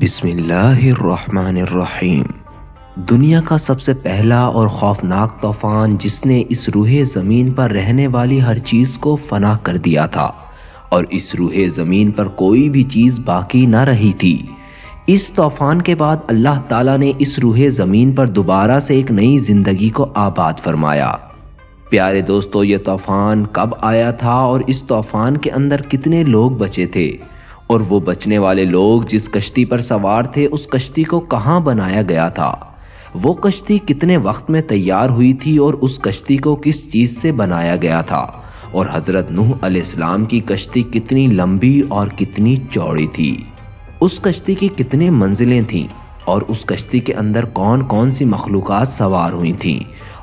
بسم اللہ الرحمن الرحیم۔ دنیا کا سب سے پہلا اور خوفناک طوفان جس نے اس روح زمین پر رہنے والی ہر چیز کو فنا کر دیا تھا اور اس روح زمین پر کوئی بھی چیز باقی نہ رہی تھی۔ اس طوفان کے بعد اللہ تعالیٰ نے اس روح زمین پر دوبارہ سے ایک نئی زندگی کو آباد فرمایا۔ پیارے دوستو، یہ طوفان کب آیا تھا اور اس طوفان کے اندر کتنے لوگ بچے تھے، اور وہ بچنے والے لوگ جس کشتی پر سوار تھے اس کشتی کو کہاں بنایا گیا تھا، وہ کشتی کتنے وقت میں تیار ہوئی تھی اور اس کشتی کو کس چیز سے بنایا گیا تھا، اور حضرت نوح علیہ السلام کی کشتی کتنی لمبی اور کتنی چوڑی تھی، اس کشتی کی کتنے منزلیں تھیں، اور اس کشتی کے اندر کون کون سی مخلوقات سوار ہوئی تھیں،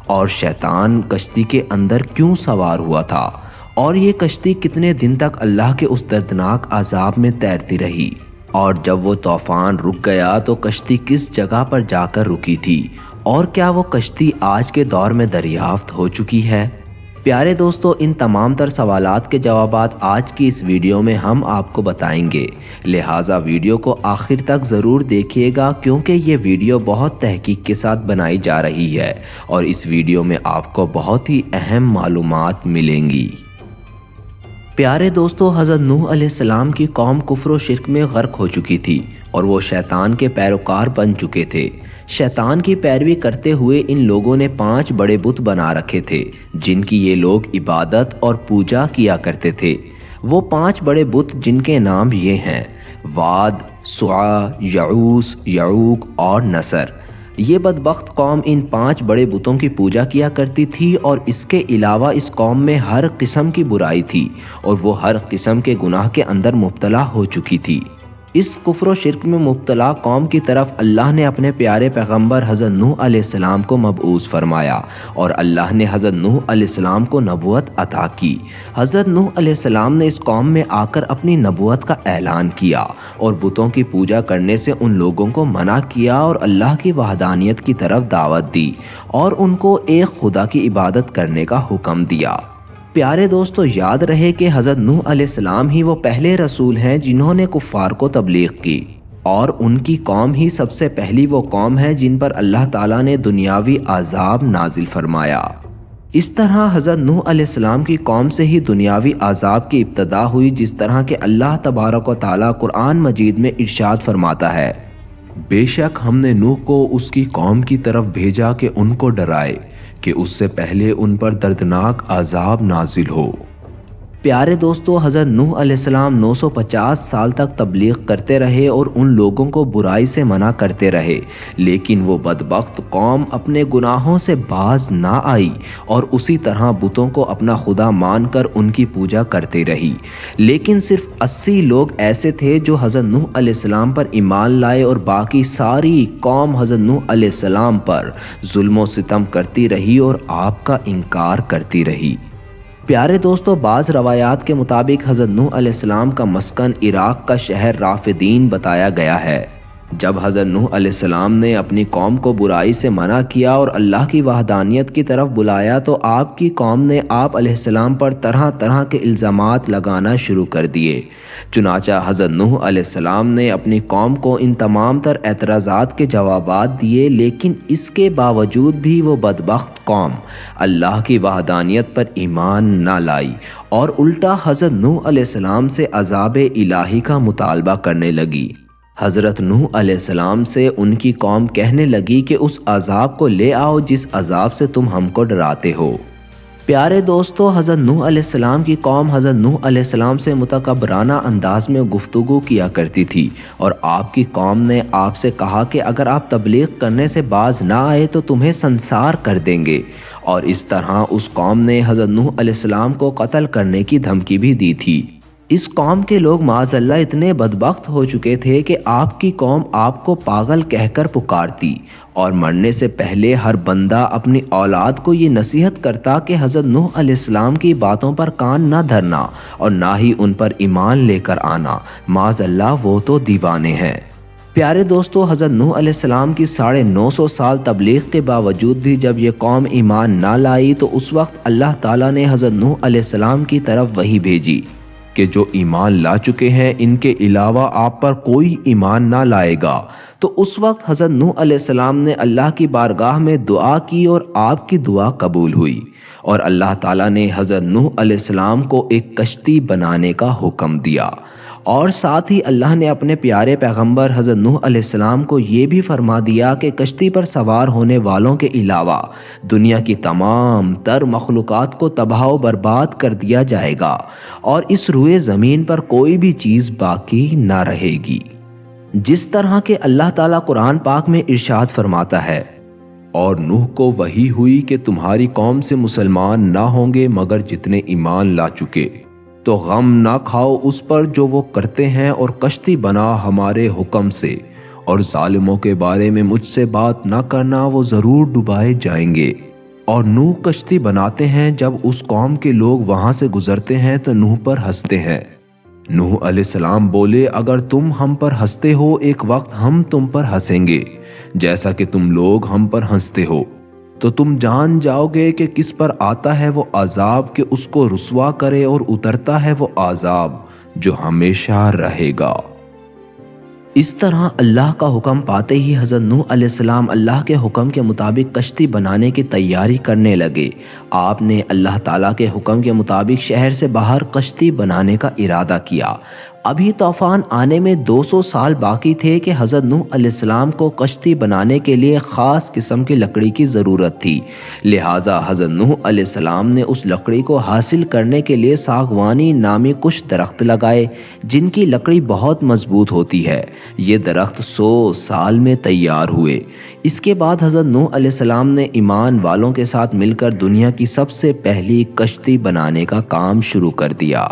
اور شیطان کشتی کے اندر کیوں سوار ہوا تھا، اور یہ کشتی کتنے دن تک اللہ کے اس دردناک عذاب میں تیرتی رہی، اور جب وہ طوفان رک گیا تو کشتی کس جگہ پر جا کر رکی تھی، اور کیا وہ کشتی آج کے دور میں دریافت ہو چکی ہے؟ پیارے دوستو، ان تمام تر سوالات کے جوابات آج کی اس ویڈیو میں ہم آپ کو بتائیں گے، لہٰذا ویڈیو کو آخر تک ضرور دیکھیے گا کیونکہ یہ ویڈیو بہت تحقیق کے ساتھ بنائی جا رہی ہے اور اس ویڈیو میں آپ کو بہت ہی اہم معلومات ملیں گی۔ پیارے دوستو، حضرت نوح علیہ السلام کی قوم کفر و شرک میں غرق ہو چکی تھی اور وہ شیطان کے پیروکار بن چکے تھے۔ شیطان کی پیروی کرتے ہوئے ان لوگوں نے 5 بڑے بت بنا رکھے تھے جن کی یہ لوگ عبادت اور پوجا کیا کرتے تھے۔ وہ 5 بڑے بت جن کے نام یہ ہیں: واد، سعا، یعوس، یعوق اور نصر۔ یہ بدبخت قوم ان 5 بڑے بتوں کی پوجا کیا کرتی تھی، اور اس کے علاوہ اس قوم میں ہر قسم کی برائی تھی اور وہ ہر قسم کے گناہ کے اندر مبتلا ہو چکی تھی۔ اس کفر و شرک میں مبتلا قوم کی طرف اللہ نے اپنے پیارے پیغمبر حضرت نوح علیہ السلام کو مبعوث فرمایا اور اللہ نے حضرت نوح علیہ السلام کو نبوت عطا کی۔ حضرت نوح علیہ السلام نے اس قوم میں آ کر اپنی نبوت کا اعلان کیا اور بتوں کی پوجا کرنے سے ان لوگوں کو منع کیا اور اللہ کی وحدانیت کی طرف دعوت دی اور ان کو ایک خدا کی عبادت کرنے کا حکم دیا۔ پیارے دوستو، یاد رہے کہ حضرت نوح علیہ السلام ہی وہ پہلے رسول ہیں جنہوں نے کفار کو تبلیغ کی، اور ان کی قوم ہی سب سے پہلی وہ قوم ہے جن پر اللہ تعالیٰ نے دنیاوی عذاب نازل فرمایا۔ اس طرح حضرت نوح علیہ السلام کی قوم سے ہی دنیاوی عذاب کی ابتدا ہوئی، جس طرح کہ اللہ تبارک و تعالیٰ قرآن مجید میں ارشاد فرماتا ہے: بے شک ہم نے نوح کو اس کی قوم کی طرف بھیجا کہ ان کو ڈرائے کہ اس سے پہلے ان پر دردناک عذاب نازل ہو۔ پیارے دوستو، حضرت نوح علیہ السلام 950 سال تک تبلیغ کرتے رہے اور ان لوگوں کو برائی سے منع کرتے رہے، لیکن وہ بدبخت قوم اپنے گناہوں سے باز نہ آئی اور اسی طرح بتوں کو اپنا خدا مان کر ان کی پوجا کرتے رہی۔ لیکن صرف 80 لوگ ایسے تھے جو حضرت نوح علیہ السلام پر ایمان لائے اور باقی ساری قوم حضرت نوح علیہ السلام پر ظلم و ستم کرتی رہی اور آپ کا انکار کرتی رہی۔ پیارے دوستو، بعض روایات کے مطابق حضرت نوح علیہ السلام کا مسکن عراق کا شہر رافدین بتایا گیا ہے۔ جب حضرت نوح علیہ السلام نے اپنی قوم کو برائی سے منع کیا اور اللہ کی وحدانیت کی طرف بلایا تو آپ کی قوم نے آپ علیہ السلام پر طرح طرح کے الزامات لگانا شروع کر دیے۔ چنانچہ حضرت نوح علیہ السلام نے اپنی قوم کو ان تمام تر اعتراضات کے جوابات دیے، لیکن اس کے باوجود بھی وہ بدبخت قوم اللہ کی وحدانیت پر ایمان نہ لائی اور الٹا حضرت نوح علیہ السلام سے عذاب الہی کا مطالبہ کرنے لگی۔ حضرت نوح علیہ السلام سے ان کی قوم کہنے لگی کہ اس عذاب کو لے آؤ جس عذاب سے تم ہم کو ڈراتے ہو۔ پیارے دوستو، حضرت نوح علیہ السلام کی قوم حضرت نوح علیہ السلام سے متکبرانہ انداز میں گفتگو کیا کرتی تھی، اور آپ کی قوم نے آپ سے کہا کہ اگر آپ تبلیغ کرنے سے باز نہ آئے تو تمہیں سنسار کر دیں گے، اور اس طرح اس قوم نے حضرت نوح علیہ السلام کو قتل کرنے کی دھمکی بھی دی تھی۔ اس قوم کے لوگ معاذ اللہ اتنے بدبخت ہو چکے تھے کہ آپ کی قوم آپ کو پاگل کہہ کر پکارتی، اور مرنے سے پہلے ہر بندہ اپنی اولاد کو یہ نصیحت کرتا کہ حضرت نوح علیہ السلام کی باتوں پر کان نہ دھرنا اور نہ ہی ان پر ایمان لے کر آنا، معاذ اللہ وہ تو دیوانے ہیں۔ پیارے دوستو، حضرت نوح علیہ السلام کی 950 سال تبلیغ کے باوجود بھی جب یہ قوم ایمان نہ لائی تو اس وقت اللہ تعالیٰ نے حضرت نوح علیہ السلام کی طرف وحی بھیجی کہ جو ایمان لا چکے ہیں ان کے علاوہ آپ پر کوئی ایمان نہ لائے گا۔ تو اس وقت حضرت نوح علیہ السلام نے اللہ کی بارگاہ میں دعا کی اور آپ کی دعا قبول ہوئی، اور اللہ تعالیٰ نے حضرت نوح علیہ السلام کو ایک کشتی بنانے کا حکم دیا، اور ساتھ ہی اللہ نے اپنے پیارے پیغمبر حضرت نوح علیہ السلام کو یہ بھی فرما دیا کہ کشتی پر سوار ہونے والوں کے علاوہ دنیا کی تمام تر مخلوقات کو تباہ و برباد کر دیا جائے گا، اور اس روئے زمین پر کوئی بھی چیز باقی نہ رہے گی۔ جس طرح کہ اللہ تعالیٰ قرآن پاک میں ارشاد فرماتا ہے، اور نوح کو وحی ہوئی کہ تمہاری قوم سے مسلمان نہ ہوں گے مگر جتنے ایمان لا چکے، تو غم نہ کھاؤ اس پر جو وہ کرتے ہیں، اور کشتی بنا ہمارے حکم سے، اور ظالموں کے بارے میں مجھ سے بات نہ کرنا، وہ ضرور ڈبائے جائیں گے۔ اور نوح کشتی بناتے ہیں، جب اس قوم کے لوگ وہاں سے گزرتے ہیں تو نوح پر ہنستے ہیں۔ نوح علیہ السلام بولے، اگر تم ہم پر ہنستے ہو ایک وقت ہم تم پر ہنسیں گے، جیسا کہ تم لوگ ہم پر ہنستے ہو، تو تم جان جاؤ گے کہ کس پر آتا ہے وہ عذاب کہ اس کو رسوا کرے، اور اترتا ہے وہ عذاب جو ہمیشہ رہے گا۔ اس طرح اللہ کا حکم پاتے ہی حضرت نوح علیہ السلام اللہ کے حکم کے مطابق کشتی بنانے کی تیاری کرنے لگے۔ آپ نے اللہ تعالیٰ کے حکم کے مطابق شہر سے باہر کشتی بنانے کا ارادہ کیا۔ ابھی طوفان آنے میں 200 سال باقی تھے کہ حضرت نوح علیہ السلام کو کشتی بنانے کے لیے خاص قسم کی لکڑی کی ضرورت تھی، لہٰذا حضرت نوح علیہ السلام نے اس لکڑی کو حاصل کرنے کے لیے ساگوانی نامی کچھ درخت لگائے جن کی لکڑی بہت مضبوط ہوتی ہے۔ یہ درخت 100 سال میں تیار ہوئے۔ اس کے بعد حضرت نوح علیہ السلام نے ایمان والوں کے ساتھ مل کر دنیا کی سب سے پہلی کشتی بنانے کا کام شروع کر دیا۔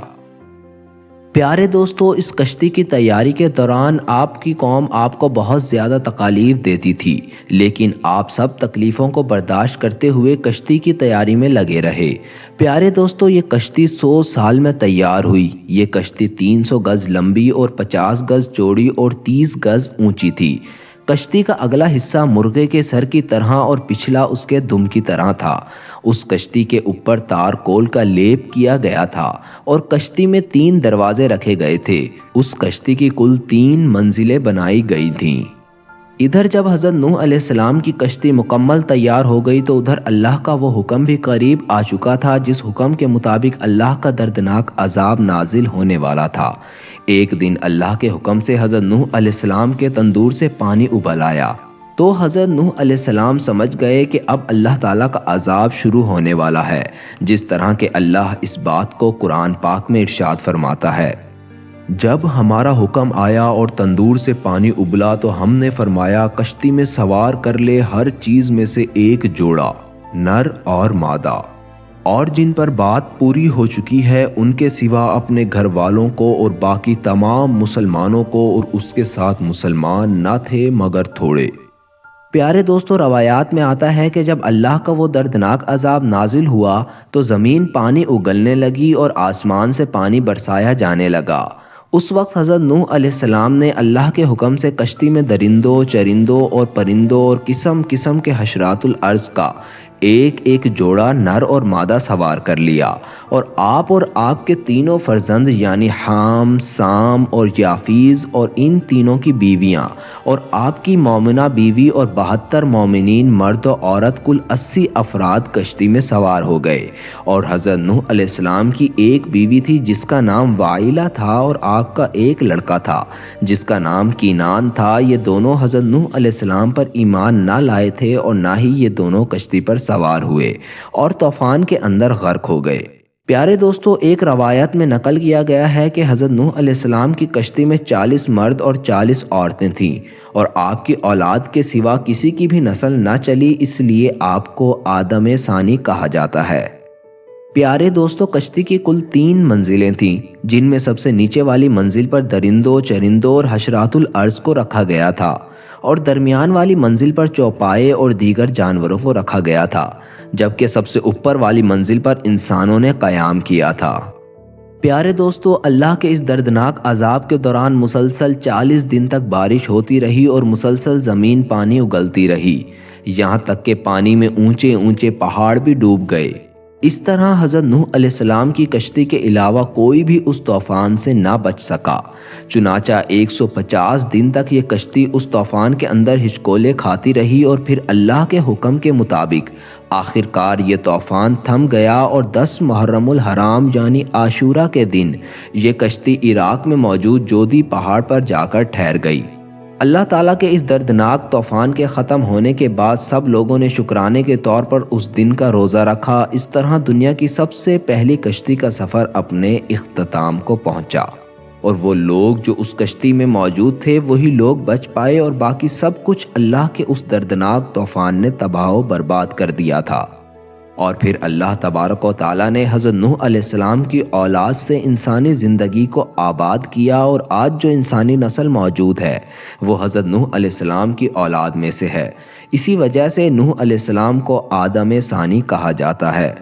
پیارے دوستو، اس کشتی کی تیاری کے دوران آپ کی قوم آپ کو بہت زیادہ تکالیف دیتی تھی، لیکن آپ سب تکلیفوں کو برداشت کرتے ہوئے کشتی کی تیاری میں لگے رہے۔ پیارے دوستو، یہ کشتی 100 سال میں تیار ہوئی۔ یہ کشتی 300 گز لمبی اور 50 گز چوڑی اور 30 گز اونچی تھی۔ کشتی کا اگلا حصہ مرغے کے سر کی طرح اور پچھلا اس کے دم کی طرح تھا۔ اس کشتی کے اوپر تارکول کا لیپ کیا گیا تھا، اور کشتی میں 3 دروازے رکھے گئے تھے۔ اس کشتی کی کل 3 منزلیں بنائی گئی تھیں۔ ادھر جب حضرت نوح علیہ السلام کی کشتی مکمل تیار ہو گئی تو ادھر اللہ کا وہ حکم بھی قریب آ چکا تھا جس حکم کے مطابق اللہ کا دردناک عذاب نازل ہونے والا تھا۔ ایک دن اللہ کے حکم سے حضرت نوح علیہ السلام کے تندور سے پانی ابل آیا، تو حضرت نوح علیہ السلام سمجھ گئے کہ اب اللہ تعالیٰ کا عذاب شروع ہونے والا ہے، جس طرح کہ اللہ اس بات کو قرآن پاک میں ارشاد فرماتا ہے، جب ہمارا حکم آیا اور تندور سے پانی ابلا تو ہم نے فرمایا کشتی میں سوار کر لے ہر چیز میں سے ایک جوڑا، نر اور مادہ، اور جن پر بات پوری ہو چکی ہے ان کے سوا اپنے گھر والوں کو اور باقی تمام مسلمانوں کو، اور اس کے ساتھ مسلمان نہ تھے مگر تھوڑے۔ پیارے دوستو، روایات میں آتا ہے کہ جب اللہ کا وہ دردناک عذاب نازل ہوا تو زمین پانی اگلنے لگی اور آسمان سے پانی برسایا جانے لگا۔ اس وقت حضرت نوح علیہ السلام نے اللہ کے حکم سے کشتی میں درندوں، چرندوں اور پرندوں اور قسم قسم کے حشرات الارض کا ایک ایک جوڑا نر اور مادہ سوار کر لیا، اور آپ کے تینوں فرزند یعنی حام، سام اور یافیز اور ان تینوں کی بیویاں، اور آپ کی مومنہ بیوی اور 72 مومنین مرد و عورت، کل 80 افراد کشتی میں سوار ہو گئے۔ اور حضرت نوح علیہ السلام کی ایک بیوی تھی جس کا نام وائلہ تھا، اور آپ کا ایک لڑکا تھا جس کا نام کینان تھا۔ یہ دونوں حضرت نوح علیہ السلام پر ایمان نہ لائے تھے اور نہ ہی یہ دونوں کشتی پر سوار ہوئے اور طوفان کے اندر غرق ہو گئے۔ پیارے دوستو، ایک روایت میں نقل کیا گیا ہے کہ حضرت نوح علیہ السلام کی کشتی میں 40 مرد اور 40 عورتیں تھیں، اور آپ کی اولاد کے سوا کسی کی بھی نسل نہ چلی، اس لیے آپ کو آدم ثانی کہا جاتا ہے۔ پیارے دوستو، کشتی کی کل 3 منزلیں تھیں، جن میں سب سے نیچے والی منزل پر درندوں، چرندوں اور حشرات الارض کو رکھا گیا تھا، اور درمیان والی منزل پر چوپائے اور دیگر جانوروں کو رکھا گیا تھا، جبکہ سب سے اوپر والی منزل پر انسانوں نے قیام کیا تھا۔ پیارے دوستو، اللہ کے اس دردناک عذاب کے دوران مسلسل 40 دن تک بارش ہوتی رہی اور مسلسل زمین پانی اگلتی رہی، یہاں تک کہ پانی میں اونچے اونچے پہاڑ بھی ڈوب گئے۔ اس طرح حضرت نوح علیہ السلام کی کشتی کے علاوہ کوئی بھی اس طوفان سے نہ بچ سکا۔ چنانچہ 150 دن تک یہ کشتی اس طوفان کے اندر ہچکولے کھاتی رہی اور پھر اللہ کے حکم کے مطابق آخر کار یہ طوفان تھم گیا اور 10 محرم الحرام یعنی عاشورہ کے دن یہ کشتی عراق میں موجود جودی پہاڑ پر جا کر ٹھہر گئی۔ اللہ تعالیٰ کے اس دردناک طوفان کے ختم ہونے کے بعد سب لوگوں نے شکرانے کے طور پر اس دن کا روزہ رکھا۔ اس طرح دنیا کی سب سے پہلی کشتی کا سفر اپنے اختتام کو پہنچا، اور وہ لوگ جو اس کشتی میں موجود تھے وہی لوگ بچ پائے، اور باقی سب کچھ اللہ کے اس دردناک طوفان نے تباہ و برباد کر دیا تھا۔ اور پھر اللہ تبارک و تعالیٰ نے حضرت نوح علیہ السلام کی اولاد سے انسانی زندگی کو آباد کیا، اور آج جو انسانی نسل موجود ہے وہ حضرت نوح علیہ السلام کی اولاد میں سے ہے۔ اسی وجہ سے نوح علیہ السلام کو آدم ثانی کہا جاتا ہے۔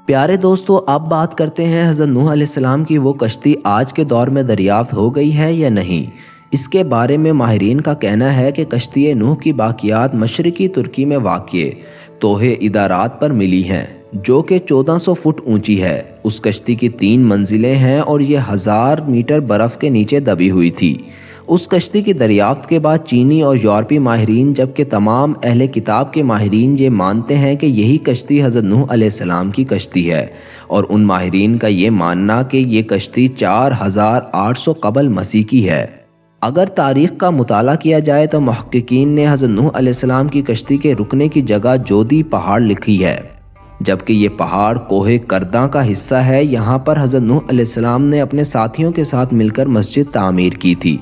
پیارے دوستو، اب بات کرتے ہیں حضرت نوح علیہ السلام کی وہ کشتی آج کے دور میں دریافت ہو گئی ہے یا نہیں۔ اس کے بارے میں ماہرین کا کہنا ہے کہ کشتی نوح کی باقیات مشرقی ترکی میں واقع توحے ادارات پر ملی ہیں، جو کہ 1400 فٹ اونچی ہے۔ اس کشتی کی 3 منزلیں ہیں اور یہ 1000 میٹر برف کے نیچے دبی ہوئی تھی۔ اس کشتی کی دریافت کے بعد چینی اور یورپی ماہرین جبکہ تمام اہل کتاب کے ماہرین یہ مانتے ہیں کہ یہی کشتی حضرت نوح علیہ السلام کی کشتی ہے، اور ان ماہرین کا یہ ماننا کہ یہ کشتی 4800 قبل مسیح کی ہے۔ اگر تاریخ کا مطالعہ کیا جائے تو محققین نے حضرت نوح علیہ السلام کی کشتی کے رکنے کی جگہ جودی پہاڑ لکھی ہے، جبکہ یہ پہاڑ کوہ کرداں کا حصہ ہے۔ یہاں پر حضرت نوح علیہ السلام نے اپنے ساتھیوں کے ساتھ مل کر مسجد تعمیر کی تھی،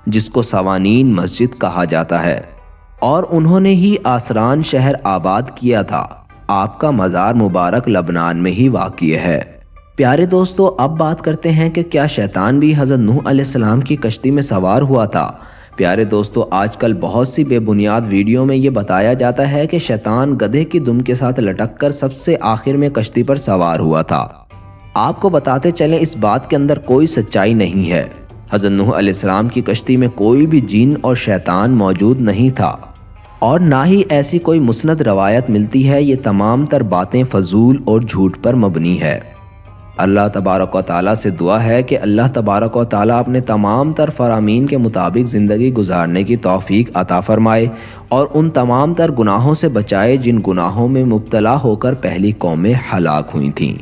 جس کو سوانین مسجد کہا جاتا ہے، اور انہوں نے ہی آسران شہر آباد کیا تھا۔ آپ کا مزار مبارک لبنان میں ہی واقع ہے۔ پیارے دوستو، اب بات کرتے ہیں کہ کیا شیطان بھی حضرت نوح علیہ السلام کی کشتی میں سوار ہوا تھا۔ پیارے دوستو، آج کل بہت سی بے بنیاد ویڈیو میں یہ بتایا جاتا ہے کہ شیطان گدھے کی دم کے ساتھ لٹک کر سب سے آخر میں کشتی پر سوار ہوا تھا۔ آپ کو بتاتے چلیں اس بات کے اندر کوئی سچائی نہیں ہے۔ حضرت نوح علیہ السلام کی کشتی میں کوئی بھی جن اور شیطان موجود نہیں تھا، اور نہ ہی ایسی کوئی مسند روایت ملتی ہے۔ یہ تمام تر باتیں فضول اور جھوٹ پر مبنی ہے۔ اللہ تبارک و تعالیٰ سے دعا ہے کہ اللہ تبارک و تعالیٰ اپنے تمام تر فرامین کے مطابق زندگی گزارنے کی توفیق عطا فرمائے، اور ان تمام تر گناہوں سے بچائے جن گناہوں میں مبتلا ہو کر پہلی قومیں ہلاک ہوئی تھیں۔